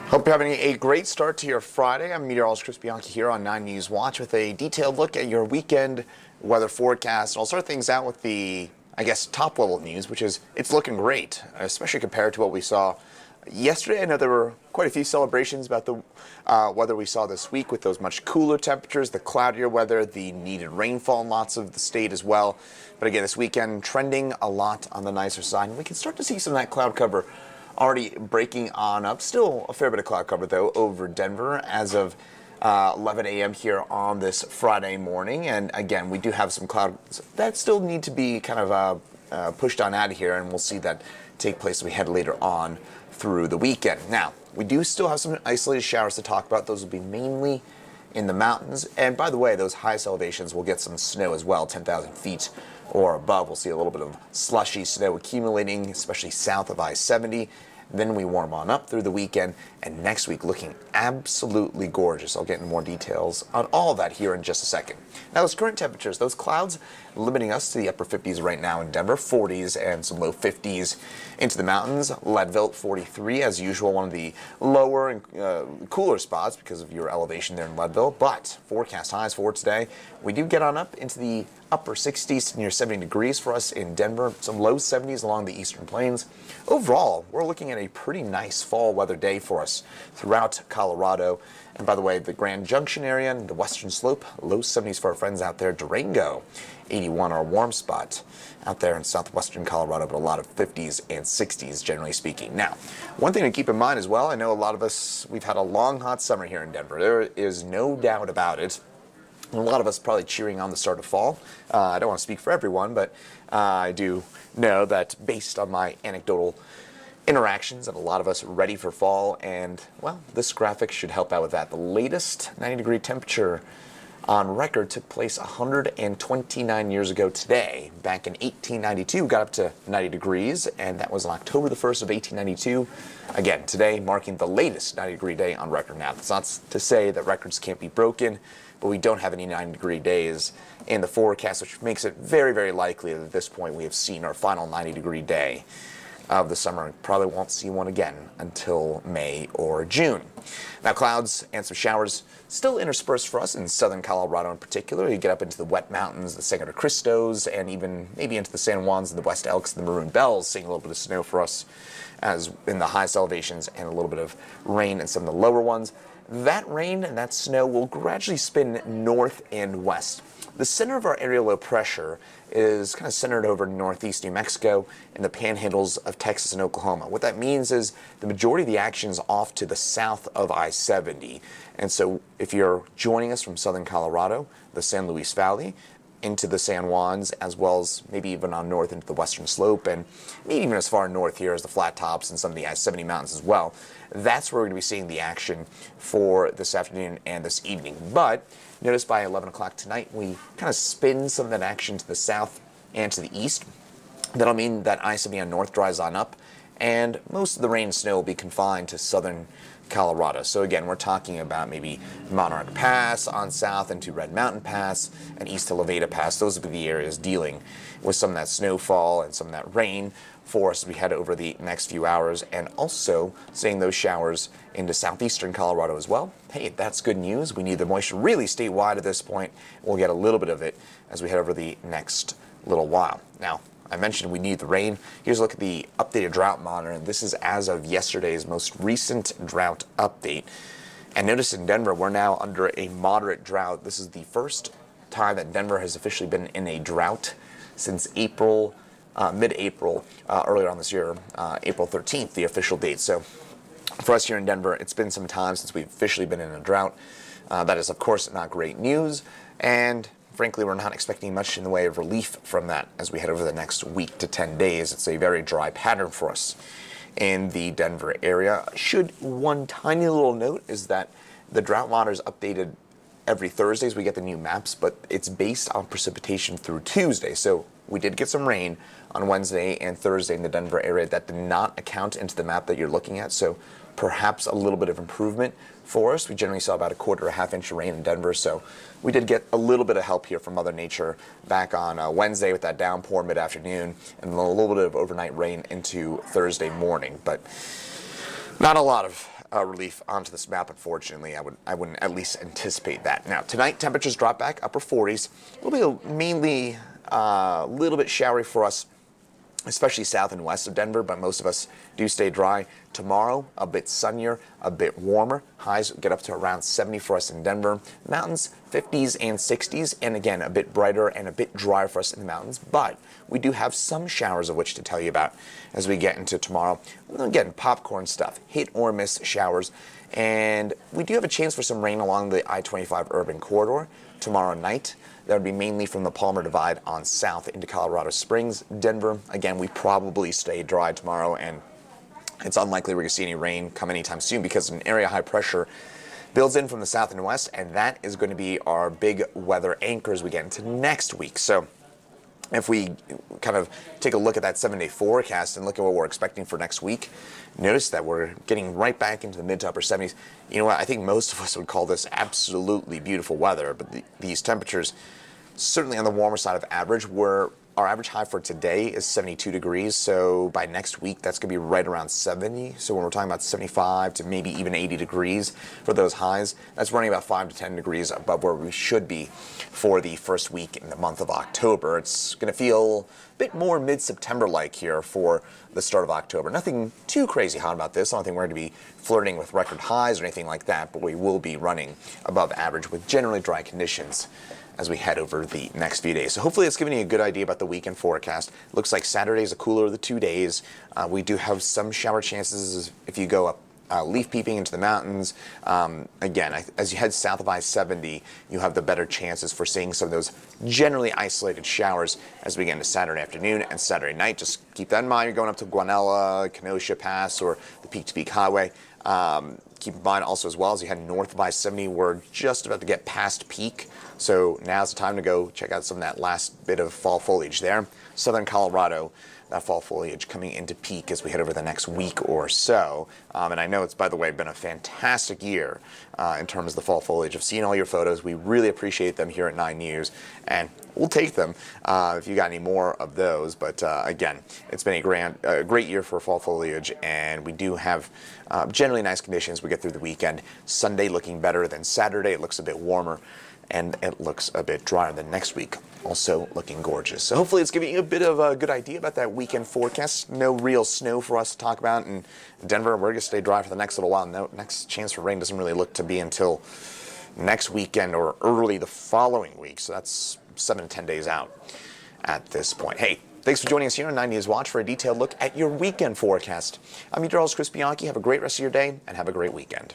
Hope you're having a great start to your Friday. I'm meteorologist Chris Bianchi here on 9 News Watch with a detailed look at your weekend weather forecast. I'll start things out with the, top level news, which is it's looking great, especially compared to what we saw yesterday. I know there were quite a few celebrations about the weather we saw this week with those much cooler temperatures, the cloudier weather, the needed rainfall in lots of the state as well. But again, this weekend trending a lot on the nicer side. And we can start to see some of that cloud cover already breaking on up. Still a fair bit of cloud cover, though, over Denver as of 11 a.m. here on this Friday morning. And again, we do have some clouds that still need to be kind of pushed on out of here, and we'll see that take place as we head later on through the weekend. Now, we do still have some isolated showers to talk about. Those will be mainly in the mountains. And by the way, those highest elevations will get some snow as well, 10,000 feet or above. We'll see a little bit of slushy snow accumulating, especially south of I-70. Then we warm on up through the weekend, and next week looking absolutely gorgeous. I'll get into more details on all of that here in just a second. Now, those current temperatures, those clouds limiting us to the upper 50s right now in Denver, 40s and some low 50s into the mountains. Leadville, 43 as usual, one of the lower and cooler spots because of your elevation there in Leadville. But forecast highs for today, we do get on up into the upper 60s to near 70 degrees for us in Denver, some low 70s along the eastern plains. Overall, we're looking at a pretty nice fall weather day for us throughout Colorado. And by the way, the Grand Junction area and the western slope, low 70s for our friends out there. Durango, 81, our warm spot out there in southwestern Colorado, but a lot of 50s and 60s, generally speaking. Now, one thing to keep in mind as well, I know a lot of us, we've had a long, hot summer here in Denver. There is no doubt about it. And a lot of us probably cheering on the start of fall. I don't want to speak for everyone, but I do know that based on my anecdotal interactions, that a lot of us are ready for fall, and, well, this graphic should help out with that. The latest 90-degree temperature on record took place 129 years ago today. Back in 1892, got up to 90 degrees, and that was on October the 1st of 1892. Again, today marking the latest 90-degree day on record. Now, that's not to say that records can't be broken, but we don't have any 90-degree days in the forecast, which makes it very, very likely that at this point we have seen our final 90-degree day of the summer, and probably won't see one again until May or June. Now, clouds and some showers still interspersed for us in southern Colorado in particular. You get up into the wet mountains, the Sangre de Cristos, and even maybe into the San Juans and the West Elks and the Maroon Bells, seeing a little bit of snow for us as in the highest elevations, and a little bit of rain in some of the lower ones. That rain and that snow will gradually spin north and west. The center of our aerial low pressure is kind of centered over northeast New Mexico and the panhandles of Texas and Oklahoma. What that means is the majority of the action is off to the south of I-70. And so if you're joining us from southern Colorado, the San Luis Valley, into the San Juans, as well as maybe even on north into the western slope, and maybe even as far north here as the flat tops and some of the I-70 mountains as well. That's where we're going to be seeing the action for this afternoon and this evening. But notice by 11 o'clock tonight, we kind of spin some of that action to the south and to the east. That'll mean that I-70 on north dries on up, and most of the rain and snow will be confined to southern Colorado. So again, we're talking about maybe Monarch Pass on south into Red Mountain Pass and east to Levada Pass. Those will be the areas dealing with some of that snowfall and some of that rain for us as we head over the next few hours, and also seeing those showers into southeastern Colorado as well. Hey, that's good news. We need the moisture really statewide at this point. We'll get a little bit of it as we head over the next little while. Now, I mentioned we need the rain. Here's a look at the updated drought monitor, and this is as of yesterday's most recent drought update. And notice in Denver, we're now under a moderate drought. This is the first time that Denver has officially been in a drought since April, mid-April, earlier on this year, April 13th, the official date. So for us here in Denver, it's been some time since we've officially been in a drought. That is, of course, not great news, and frankly, we're not expecting much in the way of relief from that as we head over the next week to 10 days. It's a very dry pattern for us in the Denver area. One tiny little note is that the drought monitor is updated every Thursday as we get the new maps, but it's based on precipitation through Tuesday. So we did get some rain on Wednesday and Thursday in the Denver area. That did not account into the map that you're looking at, so perhaps a little bit of improvement for us. We generally saw about a quarter or half inch of rain in Denver, so we did get a little bit of help here from Mother Nature back on Wednesday with that downpour mid-afternoon and a little bit of overnight rain into Thursday morning, but not a lot of relief onto this map, unfortunately. I wouldn't at least anticipate that. Now, tonight, temperatures drop back, upper 40s. It'll be mainly a little bit showery for us, especially south and west of Denver, but most of us do stay dry. Tomorrow, a bit sunnier, a bit warmer. Highs get up to around 70 for us in Denver. Mountains, 50s and 60s, and again, a bit brighter and a bit drier for us in the mountains, but we do have some showers of which to tell you about as we get into tomorrow. Again, popcorn stuff, hit or miss showers, and we do have a chance for some rain along the I-25 urban corridor tomorrow night. That would be mainly from the Palmer Divide on south into Colorado Springs, Denver. Again, we probably stay dry tomorrow, and it's unlikely we're going to see any rain come anytime soon because an area high pressure builds in from the south and west, and that is going to be our big weather anchor as we get into next week. So if we kind of take a look at that 7-day forecast and look at what we're expecting for next week, notice that we're getting right back into the mid to upper 70s. You know what? I think most of us would call this absolutely beautiful weather, but these temperatures, certainly on the warmer side of average, our average high for today is 72 degrees, so by next week that's going to be right around 70. So when we're talking about 75 to maybe even 80 degrees for those highs, that's running about 5 to 10 degrees above where we should be for the first week in the month of October. It's going to feel a bit more mid-September-like here for the start of October. Nothing too crazy hot about this. I don't think we're going to be flirting with record highs or anything like that, but we will be running above average with generally dry conditions as we head over the next few days. So hopefully it's giving you a good idea about the weekend forecast. Looks like Saturday is the cooler of the 2 days. We do have some shower chances if you go up leaf peeping into the mountains. Again, as you head south of I-70, you have the better chances for seeing some of those generally isolated showers as we get into Saturday afternoon and Saturday night. Just keep that in mind. You're going up to Guanella, Kenosha Pass, or the Peak to Peak Highway. Keep in mind also as well as you head north of I-70, we're just about to get past peak. So now's the time to go check out some of that last bit of fall foliage there. Southern Colorado, that fall foliage coming into peak as we head over the next week or so. And I know it's, by the way, been a fantastic year in terms of the fall foliage. I've seen all your photos. We really appreciate them here at 9 News, and we'll take them if you got any more of those. But again, it's been a great year for fall foliage, and we do have generally nice conditions. We get through the weekend. Sunday looking better than Saturday. It looks a bit warmer, and it looks a bit drier than next week. Also looking gorgeous. So hopefully it's giving you a bit of a good idea about that weekend forecast. No real snow for us to talk about in Denver. We're going to stay dry for the next little while. No, next chance for rain doesn't really look to be until next weekend or early the following week. So that's 7 to 10 days out at this point. Hey, thanks for joining us here on 9 News Watch for a detailed look at your weekend forecast. I'm meteorologist Chris Bianchi. Have a great rest of your day and have a great weekend.